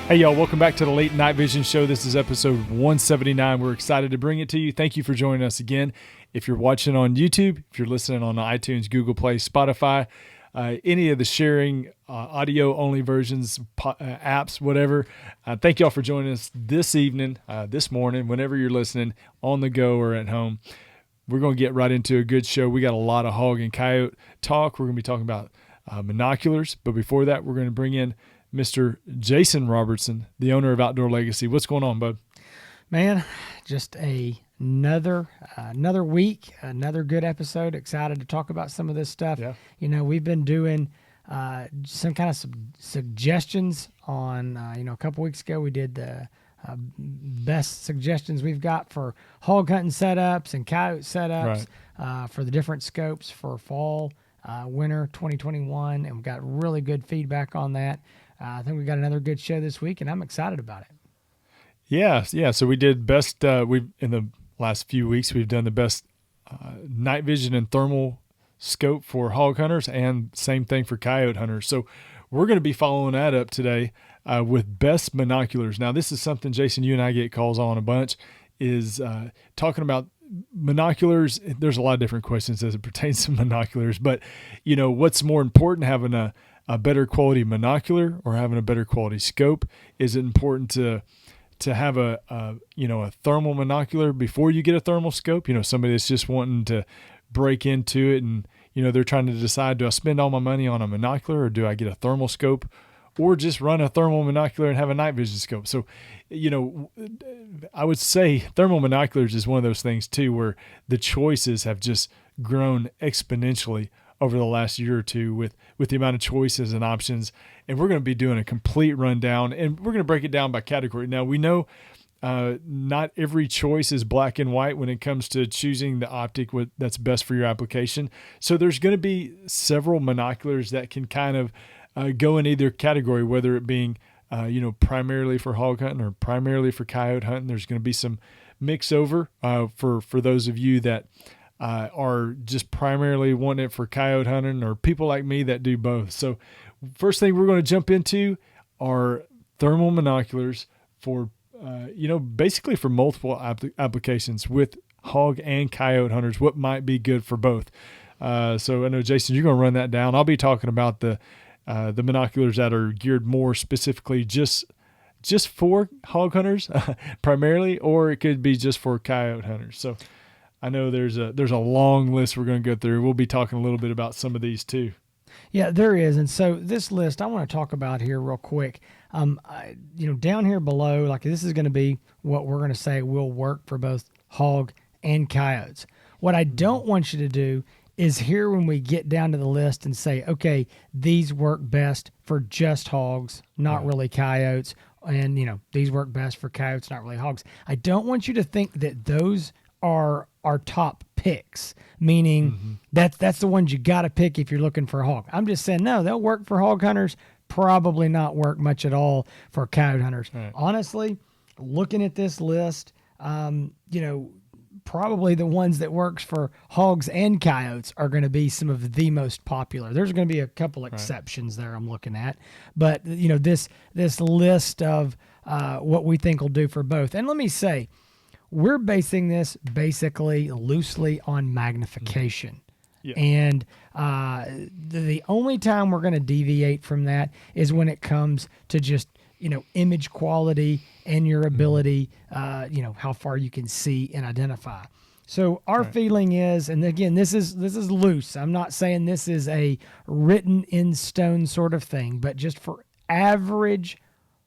Hey, y'all, welcome back to the Late Night Vision Show. This is episode 179. We're excited to bring it to you. Thank you for joining us again. If you're watching on YouTube, if you're listening on iTunes, Google Play, Spotify, any of the sharing audio-only versions, apps, whatever, thank y'all for joining us this evening, this morning, whenever you're listening, on the go or at home. We're going to get right into a good show. We got a lot of hog and coyote talk. We're going to be talking about monoculars. But before that, we're going to bring in Mr. Jason Robertson, the owner of Outdoor Legacy. What's going on, bud? Man, just another week, another good episode. Excited to talk about some of this stuff. Yeah. You know, we've been doing some kind of suggestions on, a couple weeks ago we did the best suggestions we've got for hog hunting setups and coyote setups, right, for the different scopes for fall, winter 2021, and we got really good feedback on that. I think we got another good show this week, and I'm excited about it. Yeah. So we did best. In the last few weeks, we've done the best night vision and thermal scope for hog hunters, and same thing for coyote hunters. So we're going to be following that up today with best binoculars. Now, this is something, Jason, you and I get calls on a bunch, is talking about binoculars. There's a lot of different questions as it pertains to binoculars, but what's more important, having a better quality monocular or having a better quality scope? Is it important to have a thermal monocular before you get a thermal scope? Somebody that's just wanting to break into it, and they're trying to decide, do I spend all my money on a monocular or do I get a thermal scope, or just run a thermal monocular and have a night vision scope? So I would say thermal binoculars is one of those things too, where the choices have just grown exponentially over the last year or two with the amount of choices and options. And we're going to be doing a complete rundown, and we're going to break it down by category. Now, we know not every choice is black and white when it comes to choosing the optic that's best for your application. So there's going to be several monoculars that can kind of go in either category, whether it being primarily for hog hunting or primarily for coyote hunting. There's going to be some mix over for those of you that are just primarily wanting it for coyote hunting, or people like me that do both. So first thing we're going to jump into are thermal monoculars for, basically for multiple applications with hog and coyote hunters, what might be good for both. So I know, Jason, you're going to run that down. I'll be talking about the binoculars that are geared more specifically just for hog hunters primarily, or it could be just for coyote hunters. So I know there's a long list we're going to go through. We'll be talking a little bit about some of these too. Yeah, there is. And so this list I want to talk about here real quick. Down here below, like this is going to be what we're going to say will work for both hog and coyotes. What I don't want you to do is here when we get down to the list and say, okay, these work best for just hogs, not really coyotes. And, these work best for coyotes, not really hogs. I don't want you to think that those are our top picks, meaning that's the ones you got to pick if you're looking for a hog. I'm just saying, no, they'll work for hog hunters, probably not work much at all for coyote hunters. Right. Honestly, looking at this list, probably the ones that works for hogs and coyotes are going to be some of the most popular. There's going to be a couple exceptions there I'm looking at, but this list of what we think will do for both. And let me say, we're basing this basically loosely on magnification. Yeah. And the only time we're going to deviate from that is when it comes to just, image quality and your ability, how far you can see and identify. So our feeling is, and again, this is loose. I'm not saying this is a written in stone sort of thing, but just for average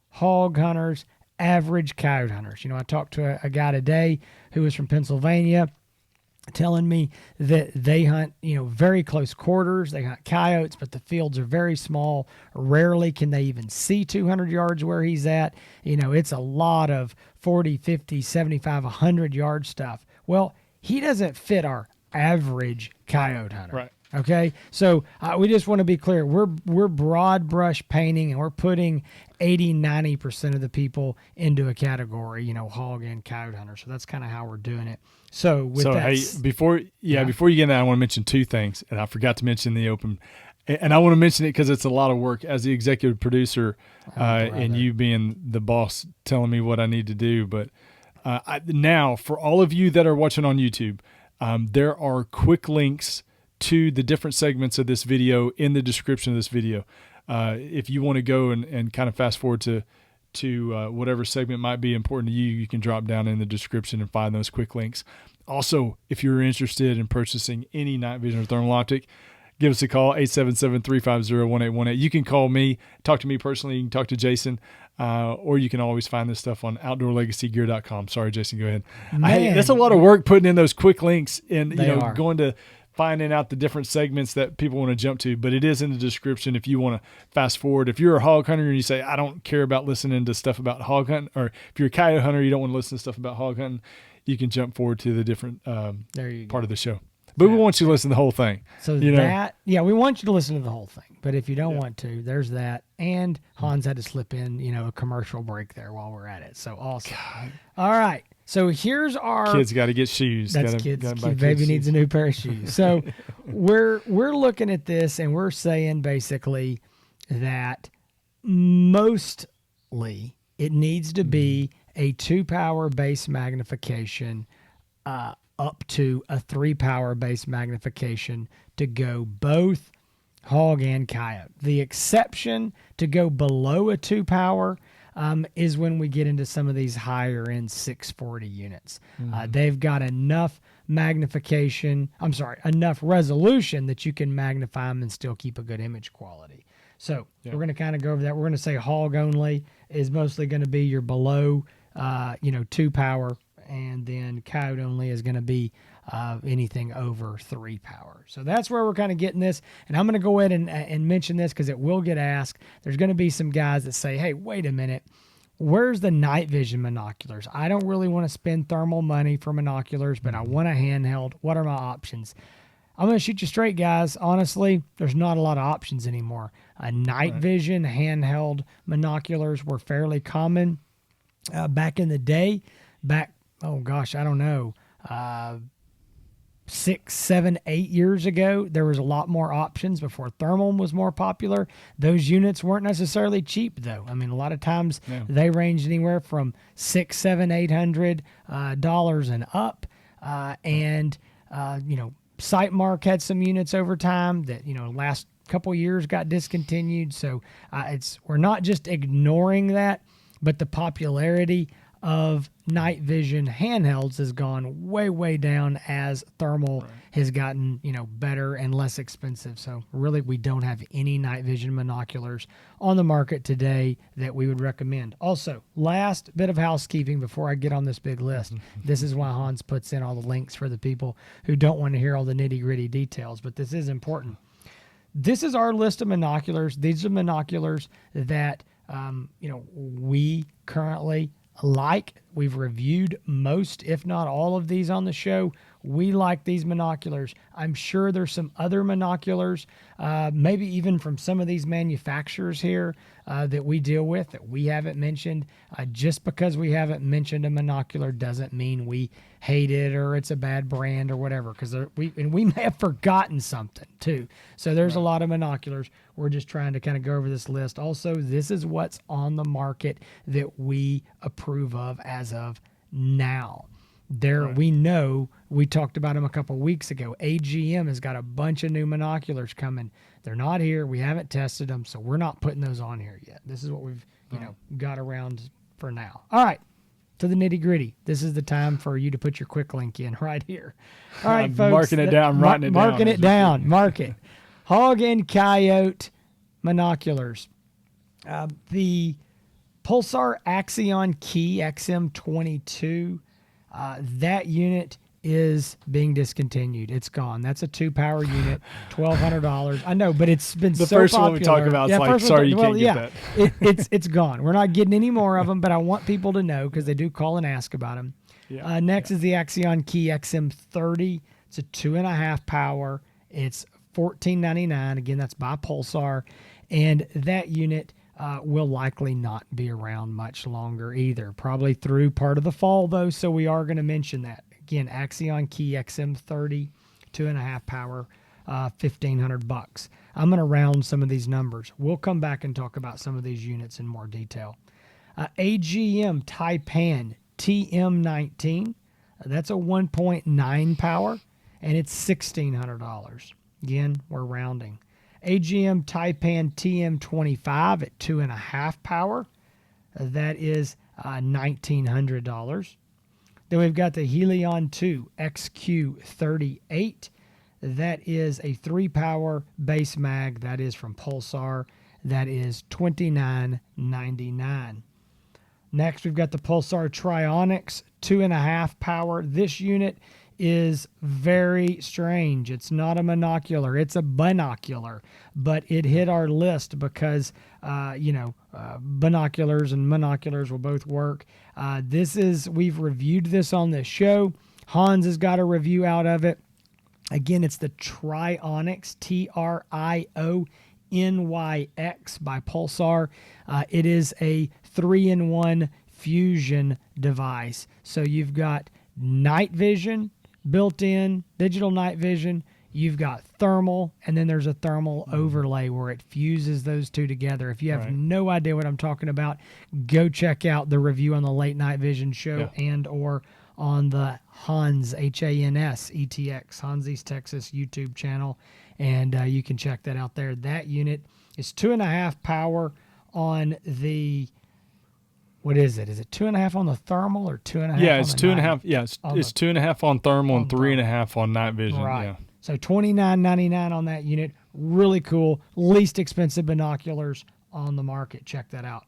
hog hunters, average coyote hunters. I talked to a guy today who was from Pennsylvania telling me that they hunt, very close quarters. They hunt coyotes, but the fields are very small. Rarely can they even see 200 yards where he's at. It's a lot of 40, 50, 75, 100 yard stuff. Well, he doesn't fit our average coyote hunter. Right. Okay, so we just want to be clear. We're broad brush painting, and we're putting 80-90% of the people into a category, hog and coyote hunter. So that's kind of how we're doing it. So with that, before you get in that, I want to mention two things, and I forgot to mention in the open. and I want to mention it because it's a lot of work as the executive producer, and you being the boss telling me what I need to do. But now, for all of you that are watching on YouTube, there are quick links to the different segments of this video in the description of this video. If you want to go and kind of fast forward to whatever segment might be important to you, you can drop down in the description and find those quick links. Also, if you're interested in purchasing any night vision or thermal optic, give us a call, 877-350-1818. You can call me, talk to me personally. You can talk to Jason, or you can always find this stuff on outdoorlegacygear.com. Sorry, Jason, go ahead. That's a lot of work putting in those quick links and going to finding out the different segments that people want to jump to, but it is in the description if you want to fast forward. If you're a hog hunter and you say, I don't care about listening to stuff about hog hunting, or if you're a coyote hunter, you don't want to listen to stuff about hog hunting, you can jump forward to the different part of the show. But we want you to listen to the whole thing. So we want you to listen to the whole thing. But if you don't want to, there's that. And Hans had to slip in, a commercial break there while we're at it. So awesome. God. All right. So here's our kids got to get shoes. That's kids. Baby needs a new pair of shoes. So we're looking at this and we're saying basically that mostly it needs to be a 2-power base magnification up to a 3-power base magnification to go both hog and coyote. The exception to go below a 2-power is when we get into some of these higher end 640 units. They've got enough enough resolution that you can magnify them and still keep a good image quality. So we're going to kind of go over that. We're going to say hog only is mostly going to be your below 2-power, and then coyote only is going to be anything over 3-power. So that's where we're kind of getting this. And I'm going to go ahead and mention this because it will get asked. There's going to be some guys that say, hey, wait a minute. Where's the night vision binoculars? I don't really want to spend thermal money for binoculars, but I want a handheld. What are my options? I'm going to shoot you straight, guys. Honestly, there's not a lot of options anymore. Night vision handheld binoculars were fairly common back in the day. I don't know, 6, 7, 8 years ago, there was a lot more options before thermal was more popular. Those units weren't necessarily cheap, though. I mean, a lot of times they ranged anywhere from $600, $700, $800 and up. Sightmark had some units over time that last couple years got discontinued. So we're not just ignoring that, but the popularity of night vision handhelds has gone way, way down as thermal has gotten, better and less expensive. So really, we don't have any night vision binoculars on the market today that we would recommend. Also, last bit of housekeeping before I get on this big list. This is why Hans puts in all the links for the people who don't want to hear all the nitty-gritty details, but this is important. This is our list of binoculars. These are binoculars that, we currently like. We've reviewed most, if not all of these on the show. We like these binoculars. I'm sure there's some other binoculars, maybe even from some of these manufacturers here that we deal with that we haven't mentioned. Just because we haven't mentioned a binocular doesn't mean we hate it or it's a bad brand or whatever, because we may have forgotten something too. So there's a lot of binoculars. We're just trying to kind of go over this list. Also, this is what's on the market that we approve of as of now. We know, we talked about them a couple of weeks ago. AGM has got a bunch of new binoculars coming. They're not here. We haven't tested them, so we're not putting those on here yet. This is what we've got around for now. All right, to the nitty gritty. This is the time for you to put your quick link in right here. All right, I'm folks. Marking it down. I'm writing it down. Marking it down. Mark it. Hog and Coyote binoculars. The Pulsar Axion Key XM22, that unit is being discontinued. It's gone. That's a 2-power unit, $1,200. I know, but it's been the so first popular. one we talk about. It's sorry, you can't get that. It's gone. We're not getting any more of them, but I want people to know because they do call and ask about them. Next is the Axion Key XM30. It's a 2.5 power. It's $14.99. Again, that's by Pulsar, and that unit will likely not be around much longer either. Probably through part of the fall, though, so we are going to mention that. Again, Axion Key XM30, 2.5 power $1,500. I'm going to round some of these numbers. We'll come back and talk about some of these units in more detail. AGM Taipan TM19, that's a 1.9 power, and it's $1,600. Again, we're rounding. AGM Taipan TM25 at 2.5 power, that is $1,900. Then we've got the Helion 2 XQ38. That is a 3-power base mag. That is from Pulsar. That is $29.99. Next, we've got the Pulsar Trionics 2.5 power. This unit is very strange. It's not a monocular. It's a binocular, but it hit our list because, binoculars and monoculars will both work. We've reviewed this on this show. Hans has got a review out of it. Again, it's the Trionics, TRIONYX by Pulsar. It is a 3-in-1 fusion device. So you've got night vision built in, digital night vision. You've got thermal, and then there's a thermal overlay where it fuses those two together. If you have no idea what I'm talking about, go check out the review on the Late Night Vision show and or on the Hans, Hans ETX, Hansi's Texas YouTube channel, and you can check that out there. That unit is 2.5 power on the, what is it? Is it 2.5 on the thermal or 2.5? Yeah, it's 2.5. Yeah, it's 2.5 on thermal and 3.5 on night vision. Right. Yeah. So $29.99 on that unit. Really cool. Least expensive binoculars on the market. Check that out.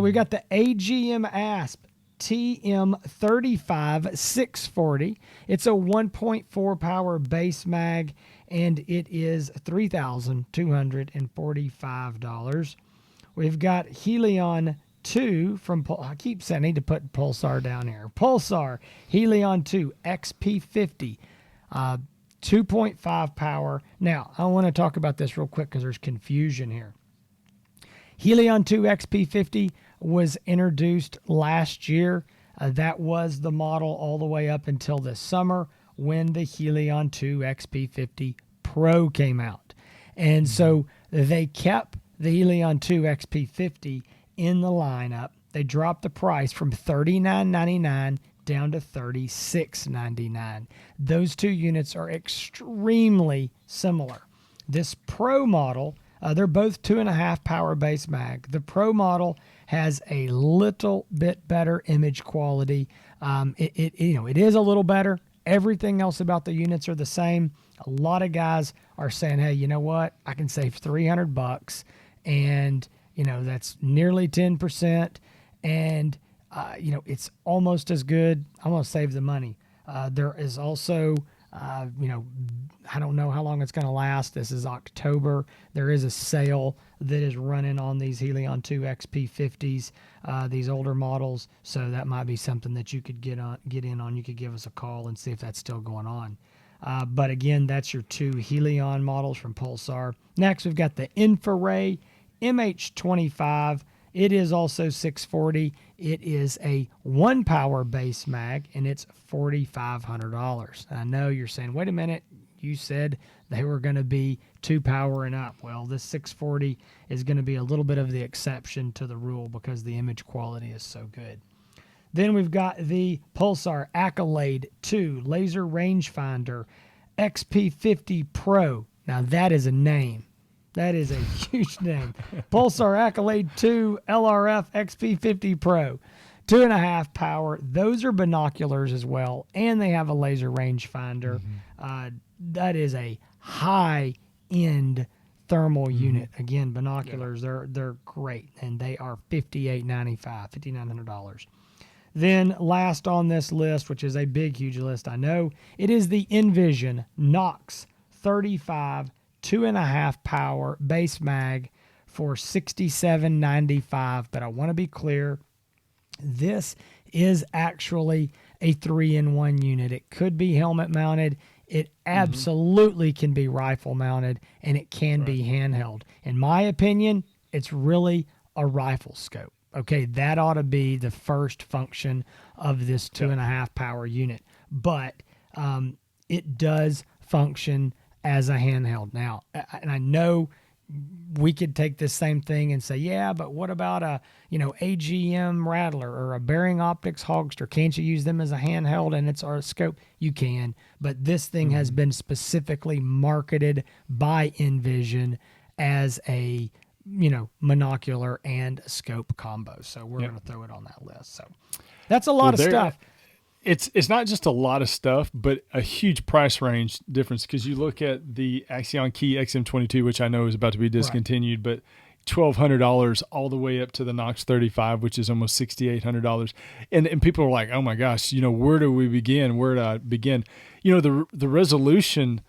We've got the AGM ASP TM35 640. It's a 1.4 power base mag, and it is $3,245. We've got Helion 2 from, I keep saying I need to put Pulsar down here. Pulsar Helion 2 XP50, 2.5 power. Now, I want to talk about this real quick because there's confusion here. Helion 2 XP50 was introduced last year. That was the model all the way up until this summer when the Helion 2 XP50 Pro came out. And so they kept the Helion 2 XP50 in the lineup. They dropped the price from $39.99 down to $36.99. Those two units are extremely similar. This Pro model, they're both 2.5 power base mag. The Pro model has a little bit better image quality. It is a little better. Everything else about the units are the same. A lot of guys are saying, hey, you know what? I can save $300 and that's nearly 10%. And it's almost as good. I'm going to save the money. There is also, I don't know how long it's going to last. This is October. There is a sale that is running on these Helion 2 XP50s, these older models. So that might be something that you could get in on. You could give us a call and see if that's still going on. But again, that's your two Helion models from Pulsar. Next, we've got the Infraray MH25. It is also 640. It is a 1-power base mag, and it's $4,500. I know you're saying, wait a minute, you said they were going to be 2-power and up. Well, this 640 is going to be a little bit of the exception to the rule because the image quality is so good. Then we've got the Pulsar Accolade 2 Laser Rangefinder XP50 Pro. Now, that is a name. That is a huge name. Pulsar Accolade 2 LRF XP50 Pro. 2.5 power. Those are binoculars as well, and they have a laser rangefinder. That is a high-end thermal unit. Again, binoculars, they're great, and they are $5,895, $5,900. Then last on this list, which is a big, huge list, I know, it is the Envision Knox 35 2.5 power base mag for $67.95. But I want to be clear, this is actually a 3-in-1 unit. It could be helmet mounted. It absolutely can be rifle mounted, and it can be handheld. In my opinion, it's really a rifle scope. Okay, that ought to be the first function of this 2.5 power unit. But it does function as a handheld. Now, and I know we could take this same thing and say, yeah, but what about a, AGM Rattler or a Bearing Optics Hogster? Can't you use them as a handheld and it's our scope? You can, but this thing has been specifically marketed by Envision as a, monocular and a scope combo. So we're going to throw it on that list. So that's a lot of stuff. It's not just a lot of stuff, but a huge price range difference, because you look at the Axion Key XM22, which I know is about to be discontinued, but $1,200 all the way up to the Nox 35, which is almost $6,800. And people are like, oh my gosh, where do we begin? Where do I begin? The resolution,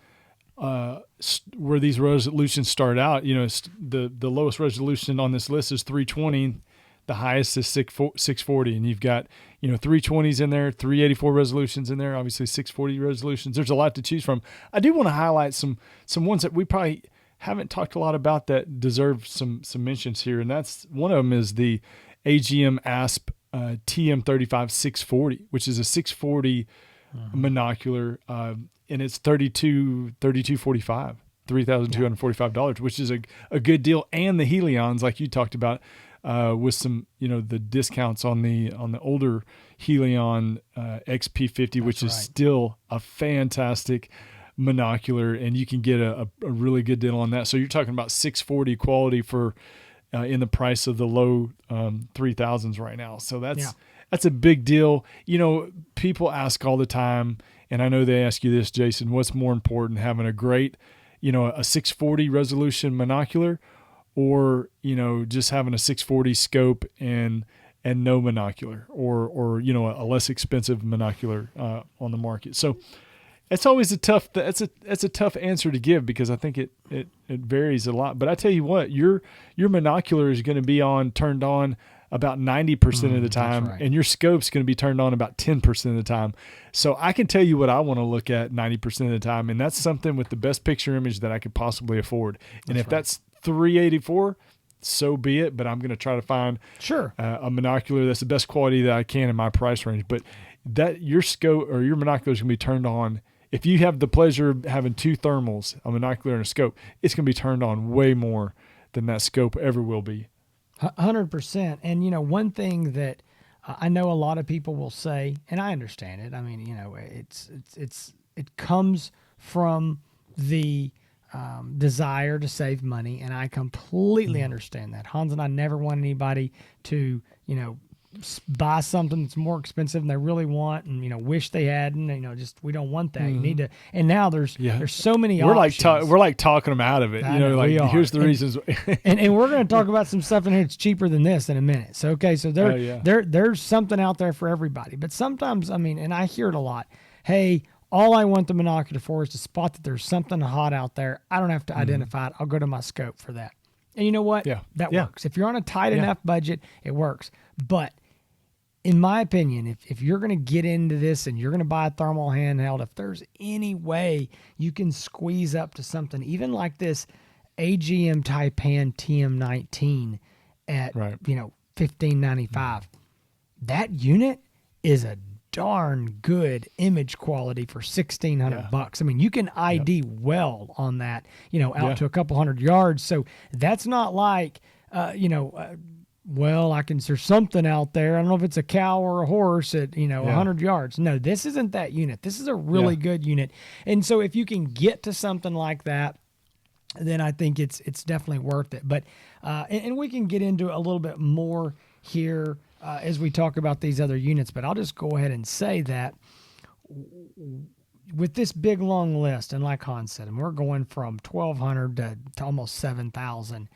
where these resolutions start out, the lowest resolution on this list is 320. The highest is 640, and you've got 320s in there, 384 resolutions in there, obviously 640 resolutions. There's a lot to choose from. I do want to highlight some ones that we probably haven't talked a lot about that deserve some mentions here, and that's one of them is the AGM ASP TM35 640, which is a 640 monocular, and it's $3,245, $3,245, which is a good deal, and the Helions, like you talked about. With some, the discounts on the older Helion XP50, which is still a fantastic monocular, and you can get a really good deal on that. So you're talking about 640 quality for in the price of the low 3000s right now. So that's a big deal. People ask all the time, and I know they ask you this, Jason, what's more important, having a great, a 640 resolution monocular, or just having a 640 scope and no monocular, or a less expensive monocular on the market. So it's always a tough answer to give, because I think it varies a lot. But I tell you what, your monocular is going to be turned on about 90% of the time, and your scope's going to be turned on about 10% of the time. So I can tell you what I want to look at 90% of the time, and that's something with the best picture image that I could possibly afford. And if that's 384, so be it, but I'm going to try to find a monocular that's the best quality that I can in my price range. But that your scope or your monocular is going to be turned on. If you have the pleasure of having two thermals, a monocular and a scope, it's going to be turned on way more than that scope ever will be. 100%. And one thing that I know a lot of people will say, and I understand it. I mean, it comes from the desire to save money, and I completely understand that. Hans and I never want anybody to, buy something that's more expensive than they really want, and wish they hadn't. Just we don't want that. You need to. And now there's so many options. We're like talking them out of it. Here's the reasons. and we're going to talk about some stuff in here that's cheaper than this in a minute. So there's something out there for everybody. But sometimes, and I hear it a lot. Hey, all I want the monocular for is to spot that there's something hot out there. I don't have to identify it. I'll go to my scope for that. And you know what? That works. If you're on a tight enough budget, it works. But in my opinion, if you're going to get into this and you're going to buy a thermal handheld, if there's any way you can squeeze up to something, even like this AGM Taipan TM19 at $1,595, that unit is a darn good image quality for $1,600. I mean, you can ID well on that, out to a couple hundred yards. So that's not like, there's something out there. I don't know if it's a cow or a horse at, 100 yards. No, this isn't that unit. This is a really good unit. And so if you can get to something like that, then I think it's definitely worth it. But, and we can get into a little bit more here as we talk about these other units, but I'll just go ahead and say that with this big long list, and like Hans said, and we're going from 1,200 to almost 7,000.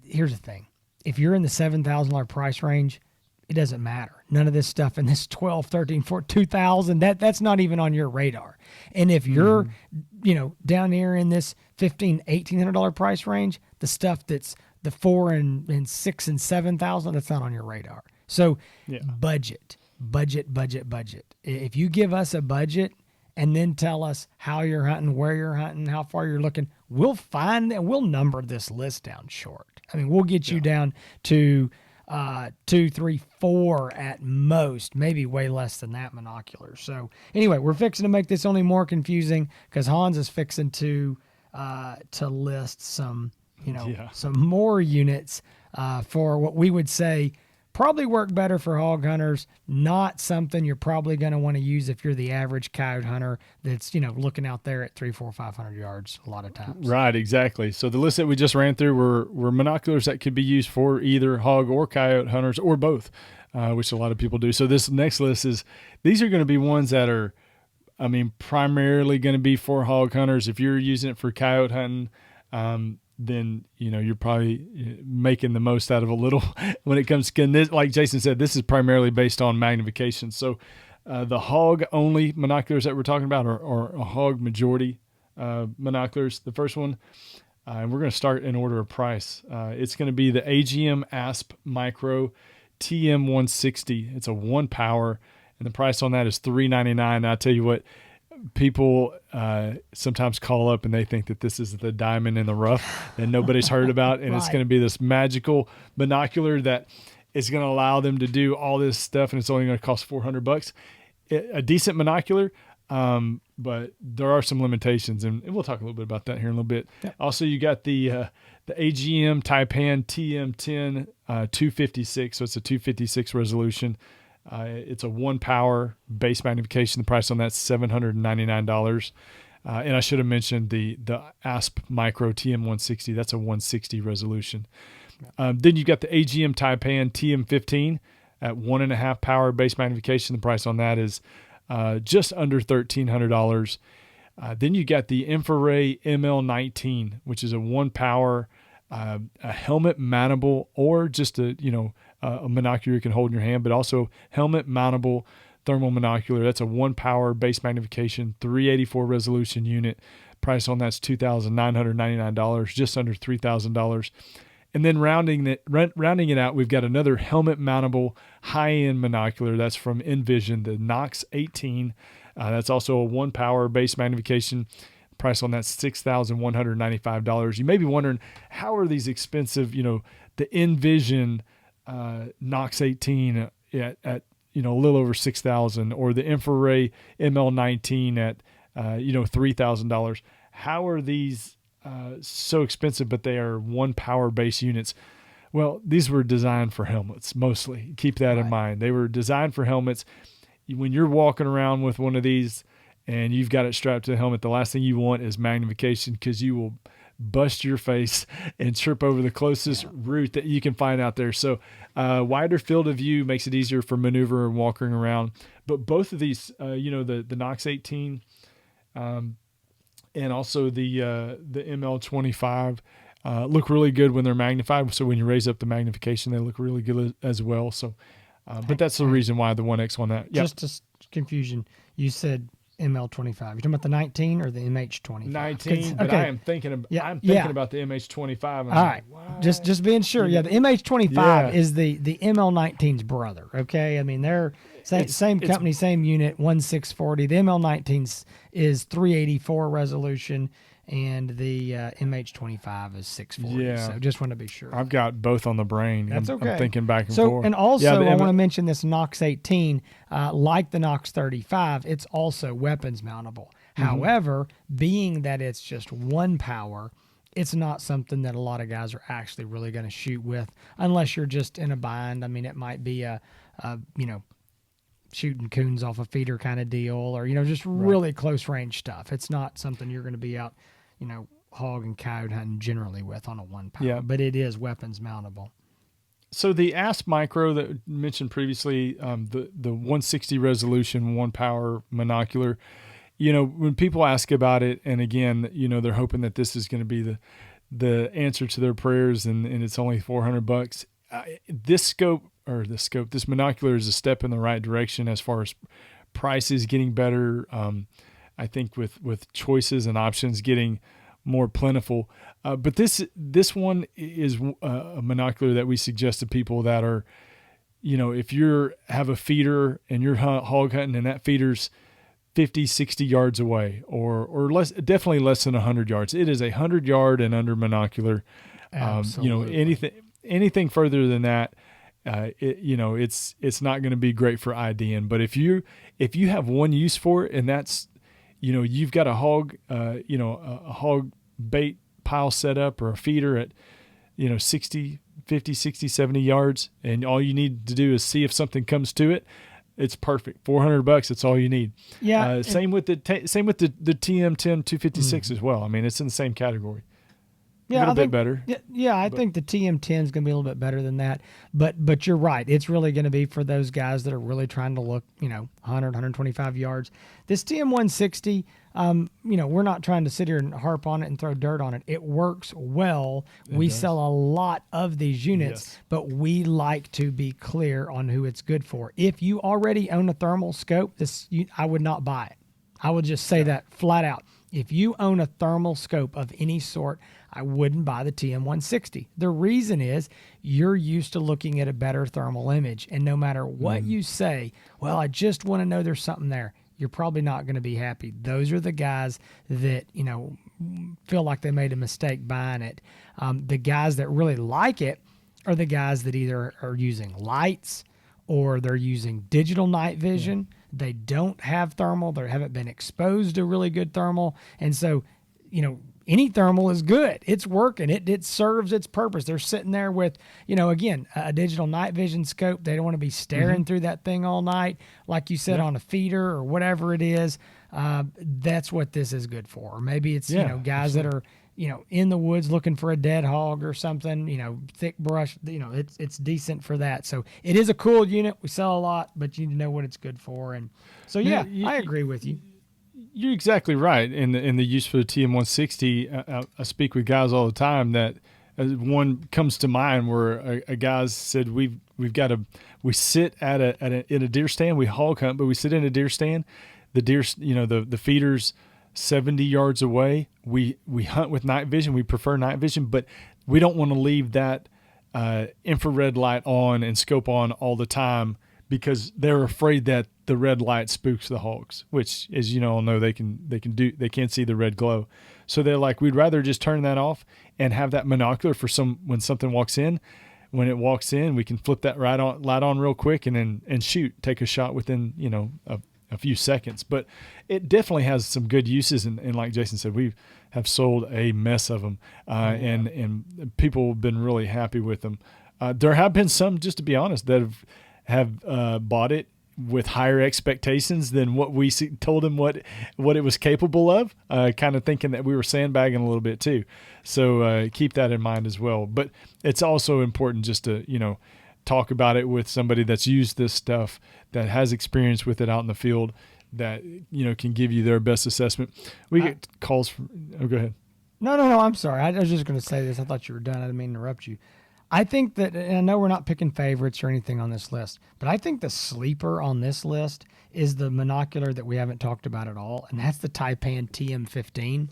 Here's the thing. If you're in the $7,000 price range, it doesn't matter. None of this stuff in this 12, 13, 14, 2,000, that's not even on your radar. And if you're, down here in this $1,500, $1,800 price range, the stuff that's the 4 and 6 and 7,000, that's not on your radar. So budget. If you give us a budget and then tell us how you're hunting, where you're hunting, how far you're looking, we'll find that we'll number this list down short. I mean, we'll get you down to 2, 3, 4 at most, maybe way less than that monoculars. So anyway, we're fixing to make this only more confusing because Hans is fixing to list some, some more units for what we would say probably work better for hog hunters. Not something you're probably going to want to use if you're the average coyote hunter that's, looking out there at 300, 400, 500 yards a lot of times. Right, exactly. So the list that we just ran through were monoculars that could be used for either hog or coyote hunters or both, which a lot of people do. So this next list these are going to be ones that are, primarily going to be for hog hunters. If you're using it for coyote hunting, then you're probably making the most out of a little when it comes to this. Like Jason said, this is primarily based on magnification. So the hog only monoculars that we're talking about are a hog majority monoculars. The first one, and we're going to start in order of price. It's going to be the AGM Asp Micro TM160. It's a 1 power, and the price on that is $399. I tell you what, people sometimes call up and they think that this is the diamond in the rough and nobody's heard about, and It's going to be this magical binocular that is going to allow them to do all this stuff, and it's only going to cost $400. A decent binocular, but there are some limitations, and we'll talk a little bit about that here in a little bit. Yep. Also, you got the AGM Taipan TM10 256, so it's a 256 resolution. It's a 1 power base magnification. The price on that's $799. And I should have mentioned the Asp Micro TM160. That's a 160 resolution. Then you got the AGM Taipan TM15 at 1.5 power base magnification. The price on that is just under $1,300. Then you got the Infrared ML19, which is a 1 power, a helmet mountable, or just a monocular you can hold in your hand, but also helmet mountable thermal monocular. That's a 1 power base magnification, 384 resolution unit. Price on that's $2,999, just under $3,000. And then rounding it out, we've got another helmet mountable high-end monocular. That's from Envision, the Nox 18. That's also a 1 power base magnification. Price on that's $6,195. You may be wondering, how are these expensive? The Envision Nox 18 at a little over $6,000, or the Infrared ML19 at $3,000. How are these so expensive, but they are 1 power base units? Well, these were designed for helmets mostly. Keep that in mind. They were designed for helmets. When you're walking around with one of these and you've got it strapped to the helmet, the last thing you want is magnification, because you will bust your face and trip over the closest root that you can find out there. So wider field of view makes it easier for maneuver and walking around. But both of these, the Nox 18 and also the ML25 look really good when they're magnified. So when you raise up the magnification, they look really good as well. So, but that's the reason why the 1X on that. Yep. Just confusion. You said ML25. You're talking about the 19 or the MH25? 19, but I am thinking about the MH25. All right. What? Just being sure. Yeah, the MH25 is the ML19's brother, okay? I mean, they're same company, same unit, 1640. The ML19 is 384 resolution, and the MH25 is 640. Yeah. So just want to be sure. I've got both on the brain. That's okay. I'm thinking back and forth. And also, I want to mention this Nox 18, like the Nox 35, it's also weapons mountable. Mm-hmm. However, being that it's just 1 power, it's not something that a lot of guys are actually really going to shoot with unless you're just in a bind. I mean, it might be a shooting coons off a feeder kind of deal, or, just really close range stuff. It's not something you're going to be out, hog and coyote hunting generally with on a 1 power, but it is weapons mountable. So the Asp Micro that we mentioned previously, the 160 resolution 1 power monocular, when people ask about it, and again, they're hoping that this is going to be the answer to their prayers, and it's only $400. This monocular is a step in the right direction as far as prices getting better. I think with choices and options getting more plentiful. But this one is a monocular that we suggest to people that are, if you have a feeder and you're hog hunting and that feeder's 50, 60 yards away, or less, definitely less than 100 yards. It is a 100-yard and under monocular. Absolutely. Anything further than that, it's not going to be great for IDing. But if you have one use for it, and that's, you've got a hog, a hog bait pile set up or a feeder at, 60, 50, 60, 70 yards, and all you need to do is see if something comes to it. It's perfect. $400. That's all you need. Yeah. Same with the TM10 256 as well. I mean, it's in the same category. Yeah, a little bit better. Yeah, I think the TM10 is going to be a little bit better than that. But you're right. It's really going to be for those guys that are really trying to look, 100, 125 yards. This TM160, we're not trying to sit here and harp on it and throw dirt on it. It works well. We sell a lot of these units, but we like to be clear on who it's good for. If you already own a thermal scope, I would not buy it. I would just say that flat out. If you own a thermal scope of any sort, I wouldn't buy the TM160. The reason is you're used to looking at a better thermal image, and no matter what you say, well, I just want to know there's something there, you're probably not going to be happy. Those are the guys that, feel like they made a mistake buying it. The guys that really like it are the guys that either are using lights or they're using digital night vision. They don't have thermal. They haven't been exposed to really good thermal. And so, any thermal is good. It's working. It serves its purpose. They're sitting there with, again, a digital night vision scope. They don't want to be staring through that thing all night, like you said, on a feeder or whatever it is. That's what this is good for. Or maybe it's, guys that are, in the woods looking for a dead hog or something, thick brush, it's decent for that. So it is a cool unit. We sell a lot, but you need to know what it's good for. And so, I agree with you. You're exactly right. In the use for the TM160, I speak with guys all the time that one comes to mind where a guy said we sit in a deer stand, we hog hunt, but we sit in a deer stand. The deer, the feeder's 70 yards away. We hunt with night vision. We prefer night vision, but we don't want to leave that infrared light on and scope on all the time because they're afraid that the red light spooks the hogs, which, as you all know, they can't see the red glow. So they're like, we'd rather just turn that off and have that monocular for when something walks in. When it walks in, we can flip that light on real quick and shoot, take a shot within a few seconds. But it definitely has some good uses, and like Jason said, we have sold a mess of them, and people have been really happy with them. There have been some, just to be honest, that have bought it with higher expectations than what we told them what it was capable of, kind of thinking that we were sandbagging a little bit too. So keep that in mind as well. But it's also important just to, talk about it with somebody that's used this stuff, that has experience with it out in the field, that, can give you their best assessment. We get calls go ahead. No, I'm sorry. I was just going to say this. I thought you were done. I didn't mean to interrupt you. I think that, and I know we're not picking favorites or anything on this list, but I think the sleeper on this list is the monocular that we haven't talked about at all, and that's the Taipan TM15.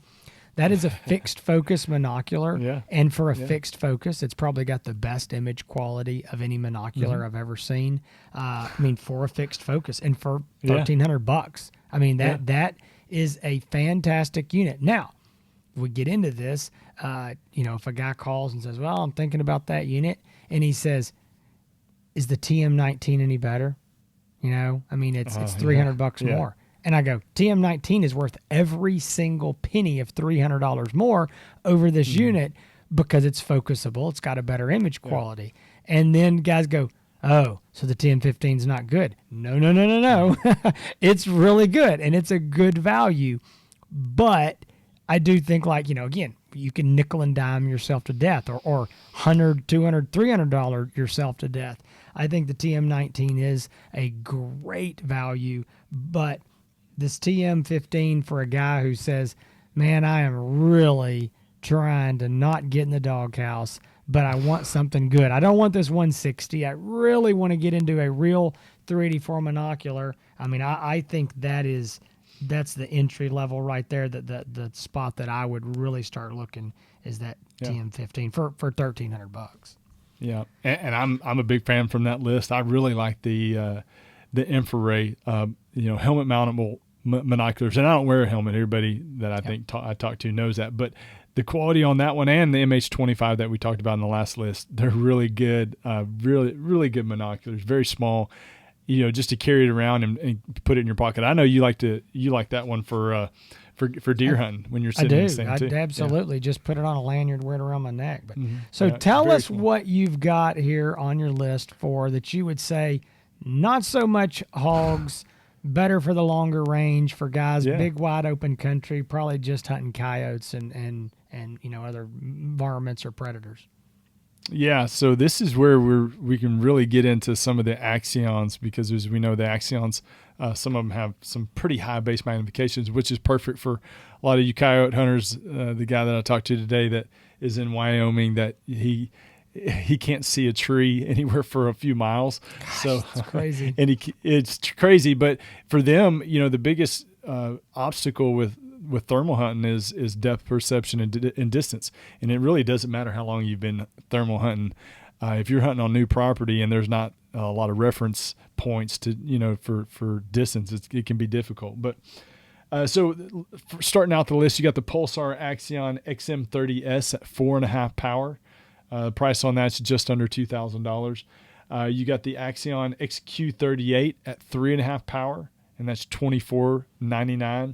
That is a fixed focus monocular, and for a fixed focus, it's probably got the best image quality of any monocular I've ever seen. For a fixed focus, and for $1,300, that is a fantastic unit. Now, we get into this, if a guy calls and says, well, I'm thinking about that unit, and he says, is the TM19 any better? It's $300 more. And I go, TM19 is worth every single penny of $300 more over this unit because it's focusable. It's got a better image quality. And then guys go, oh, so the TM15 is not good. No. It's really good, and it's a good value. But I do think, again, you can nickel and dime yourself to death, or $100, $200, $300 yourself to death. I think the TM19 is a great value, but this TM15 for a guy who says, man, I am really trying to not get in the doghouse, but I want something good. I don't want this 160. I really want to get into a real 384 monocular. I think that's the entry level right there. The spot that I would really start looking is that TM15 for $1,300. Yeah, and I'm a big fan from that list. I really like the infrared, helmet mountable monoculars, and I don't wear a helmet. Everybody that I think I talk to knows that, but the quality on that one and the MH25 that we talked about in the last list, they're really good, really good binoculars, very small, just to carry it around and put it in your pocket. I know you like that one for deer hunting when you're sitting in the stand too. I absolutely just put it on a lanyard, wear it around my neck. But So tell us what you've got here on your list for that you would say not so much hogs, better for the longer range for guys, big wide open country, probably just hunting coyotes and other varmints or predators. Yeah, so this is where we can really get into some of the axions, because as we know, the axions, some of them have some pretty high base magnifications, which is perfect for a lot of you coyote hunters. The guy that I talked to today that is in Wyoming, that he can't see a tree anywhere for a few miles. Gosh, so it's crazy. And it's crazy, but for them, the biggest obstacle with thermal hunting is depth perception and distance. And it really doesn't matter how long you've been thermal hunting. If you're hunting on new property and there's not a lot of reference points to, for distance, it can be difficult. But so starting out the list, you got the Pulsar Axion XM30S at 4.5 power. Price on that's just under $2,000. You got the Axion XQ38 at 3.5 power, and that's $24.99.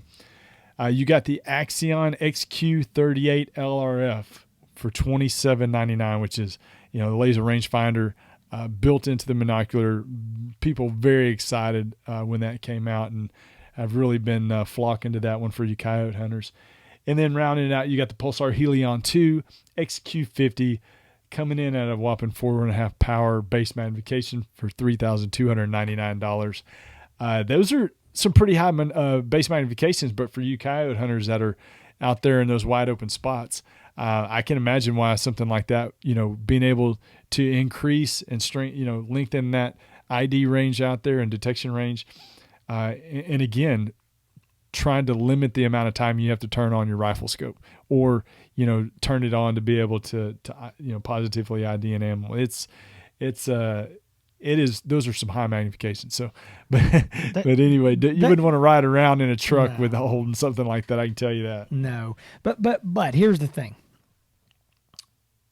You got the Axion XQ38 LRF for $27.99, which is, the laser rangefinder built into the binocular. People very excited when that came out, and I've really been flocking to that one for you coyote hunters. And then rounding it out, you got the Pulsar Helion 2 XQ50 coming in at a whopping 4.5 power base magnification for $3,299. Those are some pretty high base magnifications, but for you coyote hunters that are out there in those wide open spots, I can imagine why something like that, being able to increase and lengthen that ID range out there and detection range. And again, trying to limit the amount of time you have to turn on your rifle scope or, turn it on to be able to positively ID an animal. Those are some high magnifications. So, but anyway, you wouldn't want to ride around in a truck with holding something like that. I can tell you that. No, but here's the thing.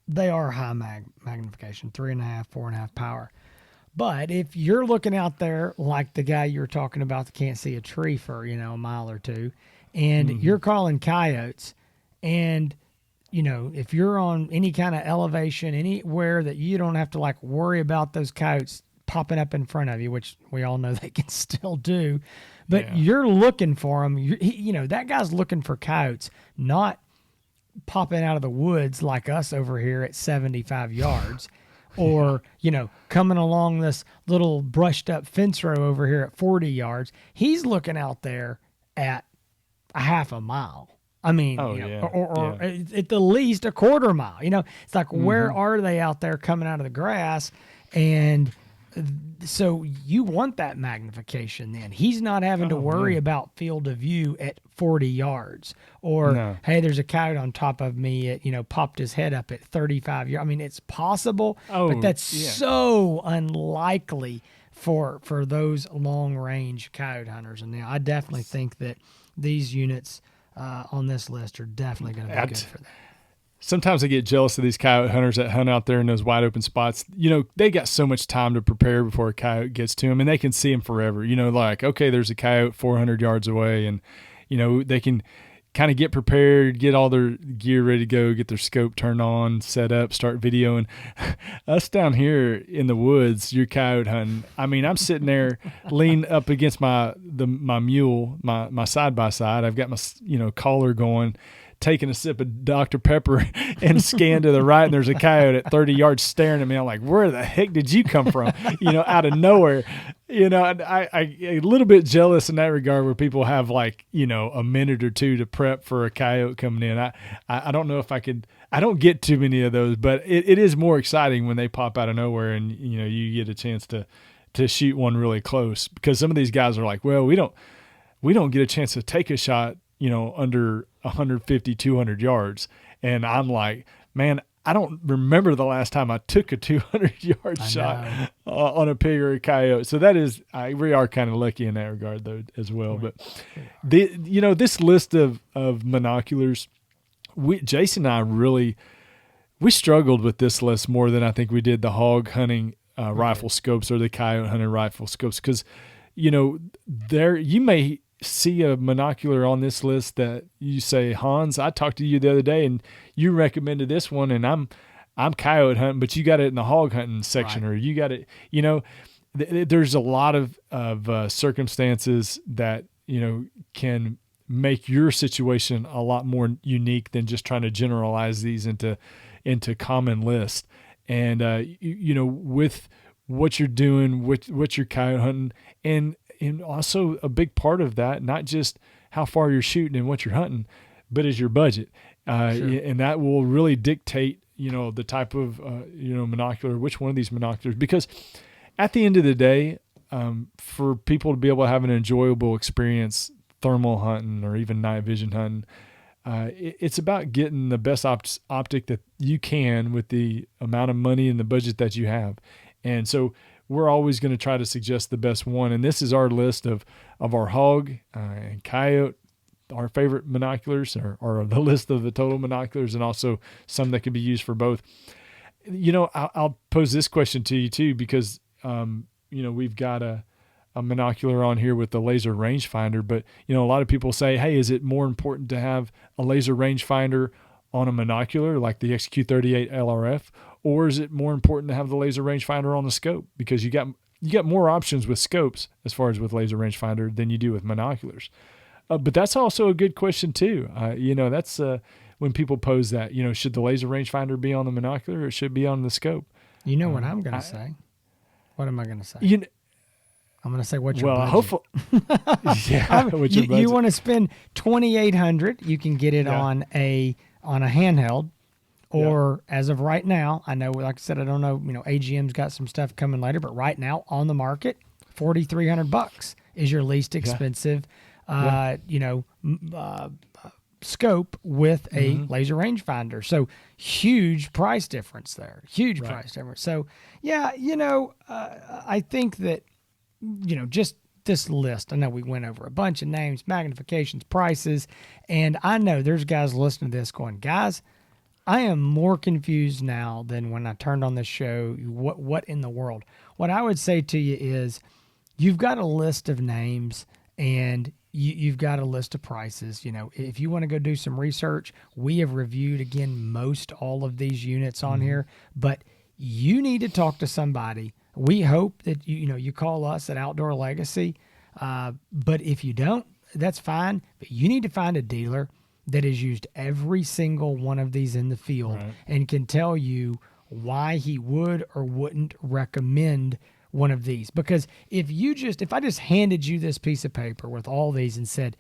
They are high magnification, 3.5, 4.5 power. But if you're looking out there like the guy you were talking about that can't see a tree for, a mile or two, and you're calling coyotes, and, if you're on any kind of elevation, anywhere that you don't have to worry about those coyotes popping up in front of you, which we all know they can still do, but you're looking for them. That guy's looking for coyotes, not popping out of the woods like us over here at 75 yards. Or, coming along this little brushed up fence row over here at 40 yards. He's looking out there at a half a mile. I mean, or at the least a quarter mile. It's like, where are they out there coming out of the grass? And so you want that magnification then. He's not having to worry about field of view at 40 yards or, hey, there's a coyote on top of me at, popped his head up at 35 yards. I mean, it's possible, but that's so unlikely for those long range coyote hunters. And I definitely think that these units on this list are definitely going to be good for that. Sometimes I get jealous of these coyote hunters that hunt out there in those wide open spots. They got so much time to prepare before a coyote gets to them, and they can see them forever. Okay, there's a coyote 400 yards away, and, they can kind of get prepared, get all their gear ready to go, get their scope turned on, set up, start videoing. Us down here in the woods, you're coyote hunting. I mean, I'm sitting there leaned up against my mule, my side-by-side. I've got my, collar going, taking a sip of Dr. Pepper and scan to the right, and there's a coyote at 30 yards staring at me. I'm like, where the heck did you come from? Out of nowhere. I a little bit jealous in that regard where people have a minute or two to prep for a coyote coming in. I don't know if I don't get too many of those, but it is more exciting when they pop out of nowhere and, you get a chance to shoot one really close, because some of these guys are like, well, we don't get a chance to take a shot, under 150, 200 yards. And I'm like, man, I don't remember the last time I took a 200-yard shot on a pig or a coyote. So that is, we are kind of lucky in that regard though as well. But this list of monoculars, Jason and I really, we struggled with this list more than I think we did the hog hunting rifle scopes or the coyote hunting rifle scopes. Cause there, you may see a monocular on this list that you say, Hans, I talked to you the other day and you recommended this one, and I'm coyote hunting, but you got it in the hog hunting section, right. Or you got it, there's a lot of circumstances that, can make your situation a lot more unique than just trying to generalize these into common lists. And, with what you're doing, what you're coyote hunting, and also a big part of that, not just how far you're shooting and what you're hunting, but is your budget. Sure. And that will really dictate, the type of, monocular, which one of these monoculars, because at the end of the day, for people to be able to have an enjoyable experience thermal hunting or even night vision hunting, it's about getting the best optic that you can with the amount of money and the budget that you have. And so we're always going to try to suggest the best one. And this is our list of our hog and coyote, our favorite monoculars, or the list of the total monoculars, and also some that can be used for both. I'll pose this question to you too, because, we've got a monocular on here with the laser rangefinder, but a lot of people say, hey, is it more important to have a laser rangefinder on a monocular like the XQ38 LRF, or is it more important to have the laser rangefinder on the scope? Because you got more options with scopes as far as with laser rangefinder than you do with monoculars. But that's also a good question too. That's when people pose that, should the laser rangefinder be on the monocular or it should be on the scope? You know what I'm going to say? What am I going to say? I'm going to say what's your budget. Hopefully, yeah. What's your budget? You want to spend $2,800? You can get it on a handheld, or as of right now, I know, like I said, I don't know. AGM's got some stuff coming later, but right now on the market, $4,300 is your least expensive, scope with a laser rangefinder. So huge price difference there. Huge price difference. So I think that. Just this list. I know we went over a bunch of names, magnifications, prices, and I know there's guys listening to this going, guys, I am more confused now than when I turned on this show. What in the world? What I would say to you is you've got a list of names and you've got a list of prices. If you want to go do some research, we have reviewed, again, most all of these units on here, but you need to talk to somebody. We hope that you call us at Outdoor Legacy, but if you don't, that's fine. But you need to find a dealer that has used every single one of these in the field and can tell you why he would or wouldn't recommend one of these. Because if I just handed you this piece of paper with all these and said,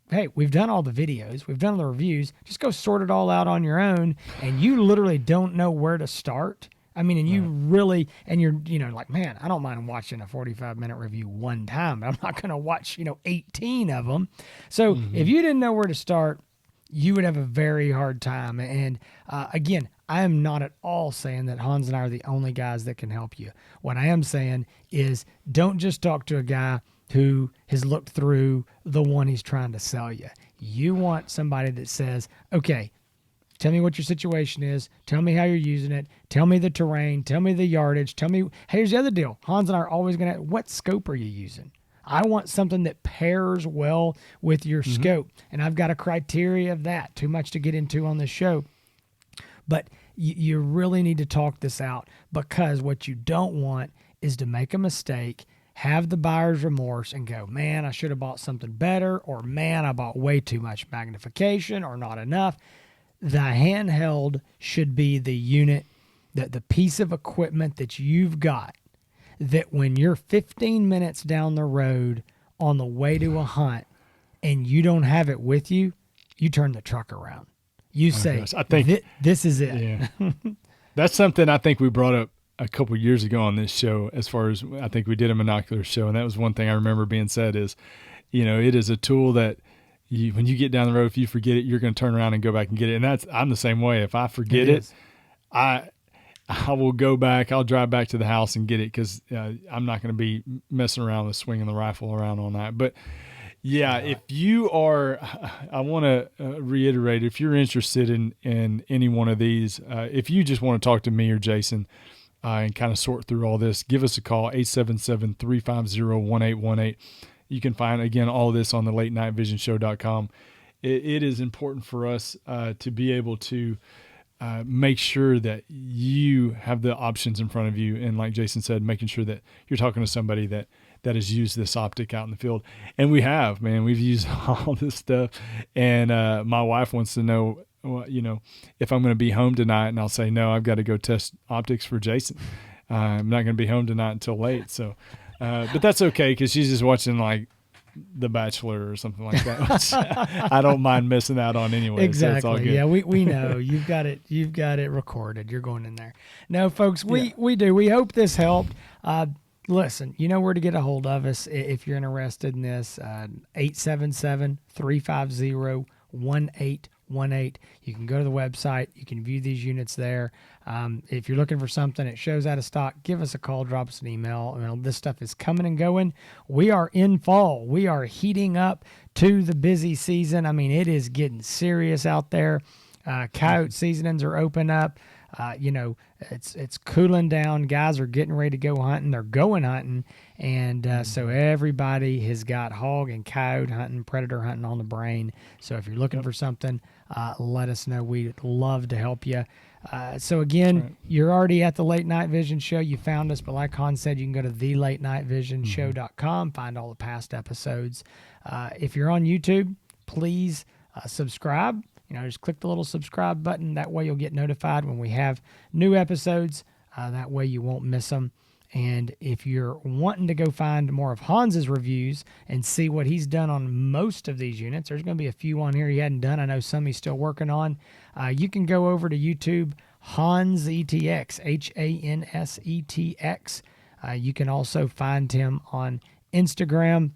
hey, we've done all the videos, we've done the reviews, just go sort it all out on your own, and you literally don't know where to start. I mean, and you really, and you're, like, man, I don't mind watching a 45-minute review one time, but I'm not going to watch, 18 of them. So if you didn't know where to start, you would have a very hard time. And again, I am not at all saying that Hans and I are the only guys that can help you. What I am saying is don't just talk to a guy who has looked through the one he's trying to sell you. You want somebody that says, okay, tell me what your situation is. Tell me how you're using it. Tell me the terrain. Tell me the yardage. Tell me, hey, here's the other deal. Hans and I are always going to, what scope are you using? I want something that pairs well with your scope. And I've got a criteria of that. Too much to get into on this show. But you really need to talk this out, because what you don't want is to make a mistake, have the buyer's remorse, and go, man, I should have bought something better, or man, I bought way too much magnification or not enough. The handheld should be the unit, the piece of equipment that you've got, that when you're 15 minutes down the road on the way to a hunt and you don't have it with you, you turn the truck around. You say, I think this is it. Yeah. That's something I think we brought up a couple of years ago on this show, as far as I think we did a monocular show. And that was one thing I remember being said is, it is a tool that when you get down the road, if you forget it, you're going to turn around and go back and get it. And I'm the same way. If I forget it, I will go back. I'll drive back to the house and get it, because I'm not going to be messing around with swinging the rifle around all night. But Yeah, if you are, I want to reiterate, if you're interested in any one of these, if you just want to talk to me or Jason and kind of sort through all this, give us a call, 877-350-1818. You can find, again, all of this on the latenightvision.show.com. It is important for us to be able to make sure that you have the options in front of you. And like Jason said, making sure that you're talking to somebody that has used this optic out in the field. And we have, man, we've used all this stuff. And my wife wants to know, well, if I'm going to be home tonight, and I'll say, no, I've got to go test optics for Jason. I'm not going to be home tonight until late. So, but that's okay, because she's just watching like The Bachelor or something like that, which I don't mind missing out on anyway. Exactly. So it's all good. Yeah, we know you've got it recorded. You're going in there. No, folks, we do. We hope this helped. Listen, you know where to get a hold of us if you're interested in this. 877-350-1818. You can go to the website. You can view these units there. If you're looking for something that shows out of stock, give us a call, drop us an email. This stuff is coming and going. We are in fall. We are heating up to the busy season. It is getting serious out there. Coyote seasonings are open up. It's cooling down. Guys are getting ready to go hunting. They're going hunting. And so everybody has got hog and coyote hunting, predator hunting on the brain. So if you're looking for something, let us know. We'd love to help you. So again, you're already at the Late Night Vision Show. You found us, but like Han said, you can go to thelatenightvision.show.com, find all the past episodes. If you're on YouTube, please subscribe. Just click the little subscribe button. That way you'll get notified when we have new episodes. That way you won't miss them. And if you're wanting to go find more of Hans's reviews and see what he's done on most of these units, there's going to be a few on here he hadn't done. I know some he's still working on. You can go over to YouTube, Hans ETX, HANSETX. You can also find him on Instagram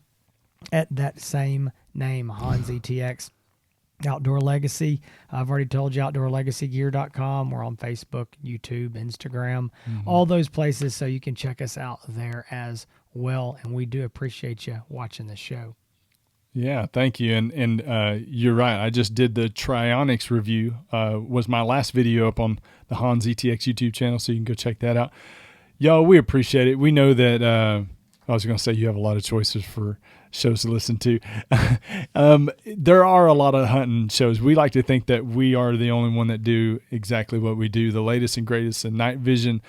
at that same name, Hans ETX. Outdoor Legacy. I've already told you, outdoorlegacygear.com. We're on Facebook, YouTube, Instagram, all those places, so you can check us out there as well. And we do appreciate you watching the show. Yeah, thank you. And you're right. I just did the Trionics review. Was my last video up on the Hans ETX YouTube channel, so you can go check that out. Y'all, we appreciate it. We know that I was going to say you have a lot of choices for shows to listen to. There are a lot of hunting shows. We like to think that we are the only one that do exactly what we do, the latest and greatest in night vision,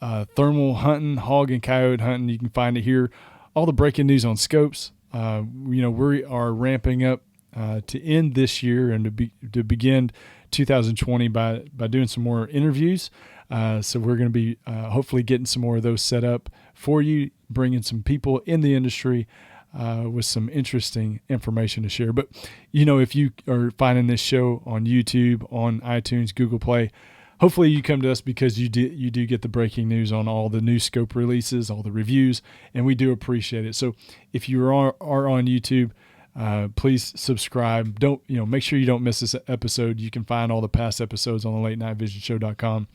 thermal hunting, hog and coyote hunting. You can find it here. All the breaking news on scopes. We are ramping up to end this year and to begin 2020 by doing some more interviews. So we're going to be hopefully getting some more of those set up for you, bringing some people in the industry with some interesting information to share. But, if you are finding this show on YouTube, on iTunes, Google Play, hopefully you come to us because you do get the breaking news on all the new scope releases, all the reviews, and we do appreciate it. So if you are on YouTube, please subscribe. Make sure you don't miss this episode. You can find all the past episodes on the latenightvision.show.com.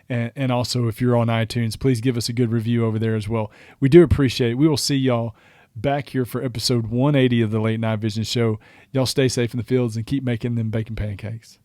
And also, if you're on iTunes, please give us a good review over there as well. We do appreciate it. We will see y'all back here for episode 180 of the Late Night Vision Show. Y'all stay safe in the fields and keep making them bacon pancakes.